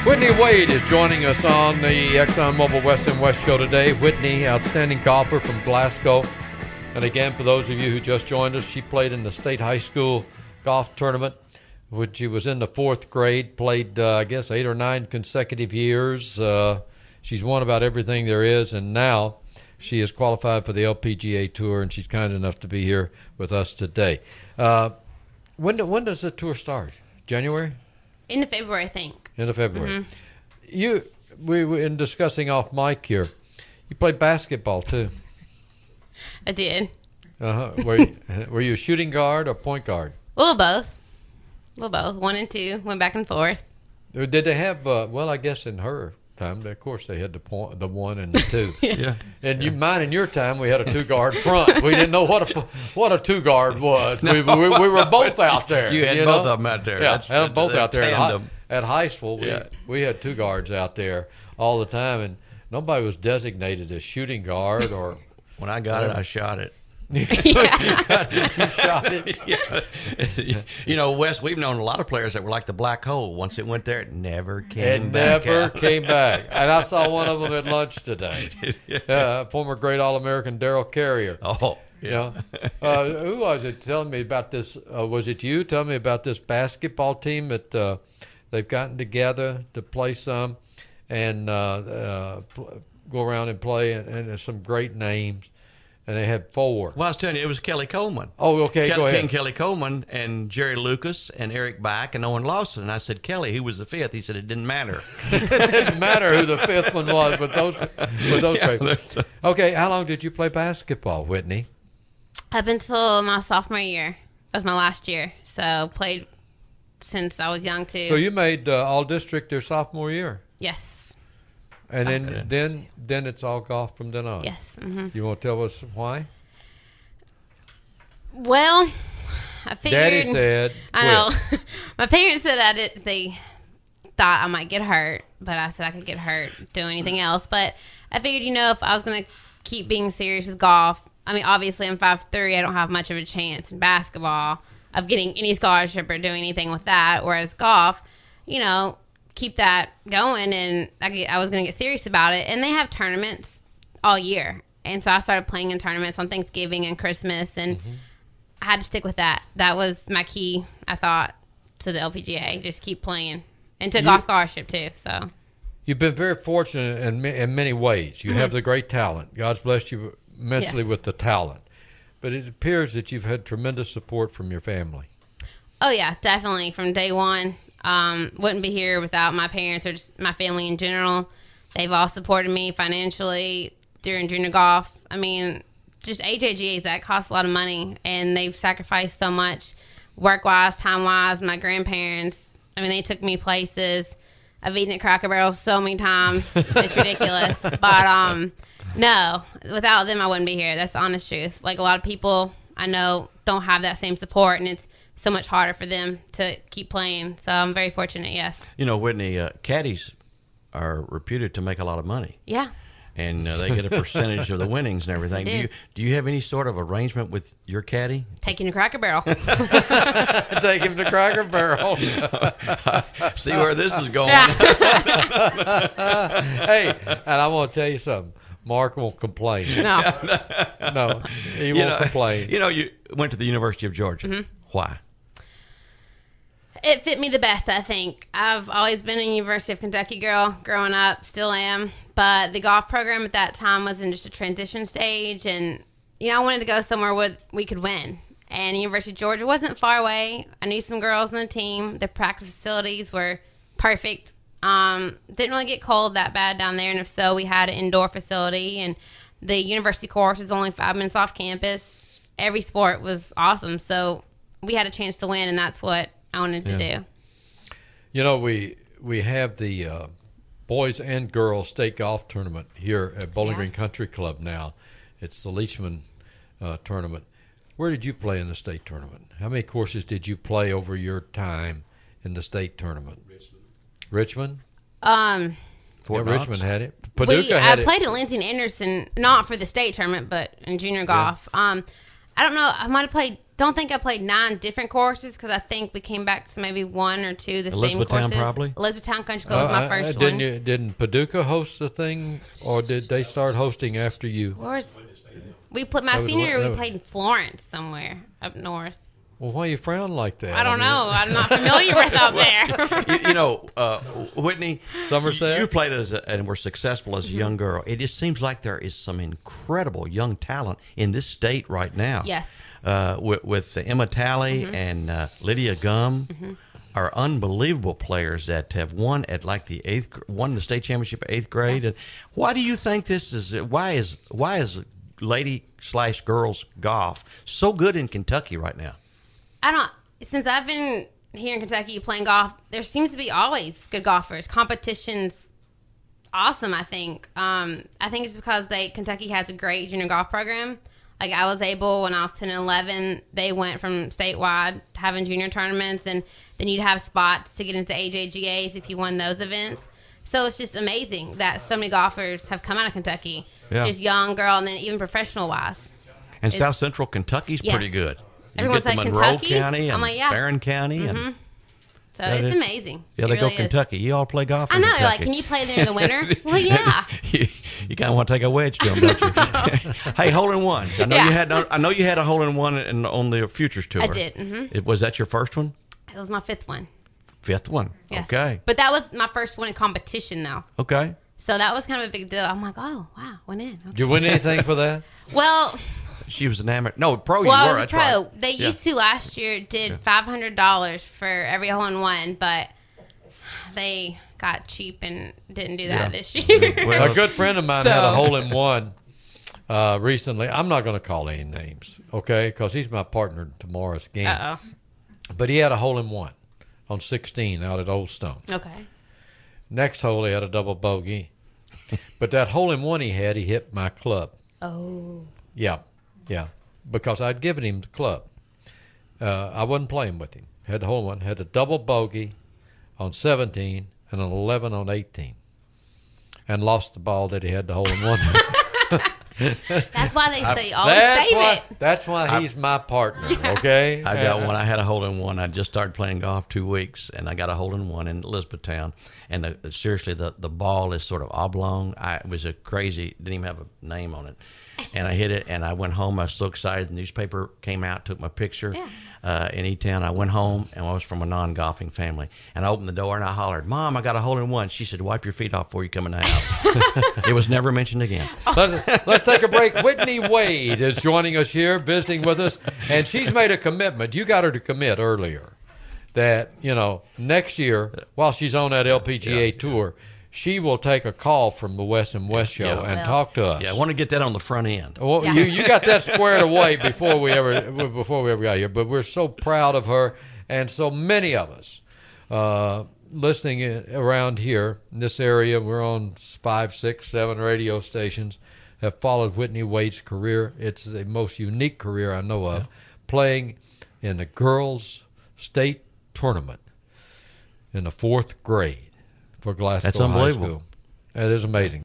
Whitney Wade is joining us on the ExxonMobil West and West show today. Whitney, outstanding golfer from Glasgow. And again, for those of you who just joined us, she played in the state high school golf tournament, which she was in the 4th grade, played, I guess, 8 or 9 consecutive years. She's won about everything there is, and now she is qualified for the LPGA Tour, and she's kind enough to be here with us today. When does the tour start? January? End of February, I think. End of February. We were in discussing off mic here. You played basketball too. I did. Were you a shooting guard or point guard? A little both. 1 and 2. Went back and forth. Did they have? Well, I guess in her time, of course, they had the 1 and the 2. Yeah. And mine in your time, we had a 2-guard front. We didn't know what a 2-guard was. No. We were both out there. You had both of them out there. Yeah, had them both out there. At high school, we had 2 guards out there all the time, and nobody was designated as shooting guard or. When I got it, I shot it. You shot it. Yeah. You know, Wes, we've known a lot of players that were like the black hole. Once it went there, it never came back. Came back. And I saw one of them at lunch today. Former great All-American Darrell Carrier. Oh, yeah. Who was it telling me about this? Was it you telling me about this basketball team that they've gotten together to play some and go around and play, and there's some great names. And they had 4. Well, I was telling you, it was Kelly Coleman. Oh, okay, go ahead. Kelly Coleman and Jerry Lucas and Eric Back and Owen Lawson. And I said, Kelly, who was the 5th? He said it didn't matter. It didn't matter who the 5th one was, but those people. Okay, how long did you play basketball, Whitney? Up until my sophomore year. That was my last year. So played since I was young, too. So you made All-District your sophomore year? Yes. And then it's all golf from then on. Yes. Mm-hmm. You want to tell us why? Well, I figured. Daddy said. I know. My parents said they thought I might get hurt, but I said I could get hurt doing anything else. But I figured, if I was going to keep being serious with golf, I mean, obviously I'm 5'3", I don't have much of a chance in basketball of getting any scholarship or doing anything with that. Whereas golf, keep that going, and I was going to get serious about it. And they have tournaments all year, and so I started playing in tournaments on Thanksgiving and Christmas, and I had to stick with that. That was my key, I thought, to the LPGA. Just keep playing, and to golf scholarship too. So you've been very fortunate in many ways. You have the great talent. God's blessed you immensely with the talent, but it appears that you've had tremendous support from your family. Oh yeah, definitely from day one. Wouldn't be here without my parents or just my family in general. They've all supported me financially during junior golf. I mean, just AJGAs, that costs a lot of money, and they've sacrificed so much work-wise, time-wise. My grandparents, I mean, they took me places. I've eaten at Cracker Barrel so many times. It's ridiculous. But, no, without them, I wouldn't be here. That's the honest truth. Like, a lot of people I know don't have that same support, and it's so much harder for them to keep playing. So I'm very fortunate, yes. Whitney, caddies are reputed to make a lot of money. Yeah. And they get a percentage of the winnings and everything. Yes, do you have any sort of arrangement with your caddy? Take him to Cracker Barrel. Take him to Cracker Barrel. See where this is going. Hey, and I want to tell you something. Mark won't complain. No, he won't complain. You went to the University of Georgia. Mm-hmm. Why? It fit me the best, I think. I've always been a University of Kentucky girl growing up, still am. But the golf program at that time was in just a transition stage. And, I wanted to go somewhere where we could win. And University of Georgia wasn't far away. I knew some girls on the team. The practice facilities were perfect. Didn't really get cold that bad down there. And if so, we had an indoor facility. And the university course is only 5 minutes off campus. Every sport was awesome. So we had a chance to win, and that's what I wanted to do. We have the boys and girls state golf tournament here at Bowling Green Country Club now. It's the Leachman tournament. Where did you play in the state tournament? How many courses did you play over your time in the state tournament? Richmond? Richmond had it. Paducah had it. I played at Lindsay and Anderson, not for the state tournament, but in junior golf. I don't know. I might have played don't think I played 9 different courses because I think we came back to maybe 1 or 2 the same courses. Probably? Elizabethtown Country Club was my first one. Didn't Paducah host the thing, or did they start hosting after you? We played my senior year. We played in Florence somewhere up north. Well, why you frown like that? I don't know. I'm not familiar with out there. Whitney, Somerset, you played and were successful as a young girl. It just seems like there is some incredible young talent in this state right now. Yes. With Emma Talley and Lydia Gum. Are unbelievable players that have won at like won the state championship at 8th grade. And why do you think this is? Why is lady/girls golf so good in Kentucky right now? Since I've been here in Kentucky playing golf, there seems to be always good golfers. Competition's awesome, I think. I think it's because Kentucky has a great junior golf program. Like I was able, when I was 10 and 11, they went from statewide to having junior tournaments, and then you'd have spots to get into AJGAs if you won those events. So it's just amazing that so many golfers have come out of Kentucky, just young girl, and then even professional-wise. And South Central Kentucky's pretty good. Everyone's like Monroe Kentucky? County and Barron County. And so it's amazing. Yeah, they really go Kentucky. You all play golf in I know. Kentucky. Like, can you play there in the winter? Well, yeah. You kind of want to take a wedge to them, don't you? Hey, hole-in-ones. I know you had a hole-in-one on the Futures Tour. I did. Was that your first one? It was my 5th one. 5th one. Yes. Okay. But that was my first one in competition, though. Okay. So that was kind of a big deal. I'm like, oh, wow, went in. Okay. Did you win anything for that? Well... She was an amateur. No, pro. Well, you were. I was a pro. Right. They used to last year did $500 for every hole-in-one, but they got cheap and didn't do that this year. Well, a good friend of mine had a hole-in-one recently. I'm not going to call any names, okay, because he's my partner in tomorrow's game. Uh-oh. But he had a hole-in-one on 16 out at Old Stone. Okay. Next hole, he had a double bogey. But that hole-in-one he hit my club. Oh. Yeah, because I'd given him the club. I wasn't playing with him. Had the hole-in-one, had a double bogey on 17 and an 11 on 18, and lost the ball that he had the hole-in-one. That's why they say always save it. That's why he's my partner, okay? I got one. I had a hole-in-one. I just started playing golf 2 weeks, and I got a hole-in-one in Elizabethtown. And seriously, the ball is sort of oblong. It was didn't even have a name on it. And I hit it, and I went home. I was so excited. The newspaper came out, took my picture in E-Town. I went home, and I was from a non-golfing family. And I opened the door, and I hollered, "Mom, I got a hole-in-one." She said, "Wipe your feet off before you come in the house." It was never mentioned again. Let's take a break. Whitney Wade is joining us here, visiting with us, and she's made a commitment. You got her to commit earlier that, next year, while she's on that LPGA tour, she will take a call from the Wes and West show and talk to us. Yeah, I want to get that on the front end. Well, you got that squared away before we ever got here. But we're so proud of her, and so many of us listening around here in this area. We're on 5, 6, 7 radio stations. Have followed Whitney Wade's career. It's the most unique career I know of, playing in the girls' state tournament in the 4th grade for Glasgow That's unbelievable. High School. That is amazing.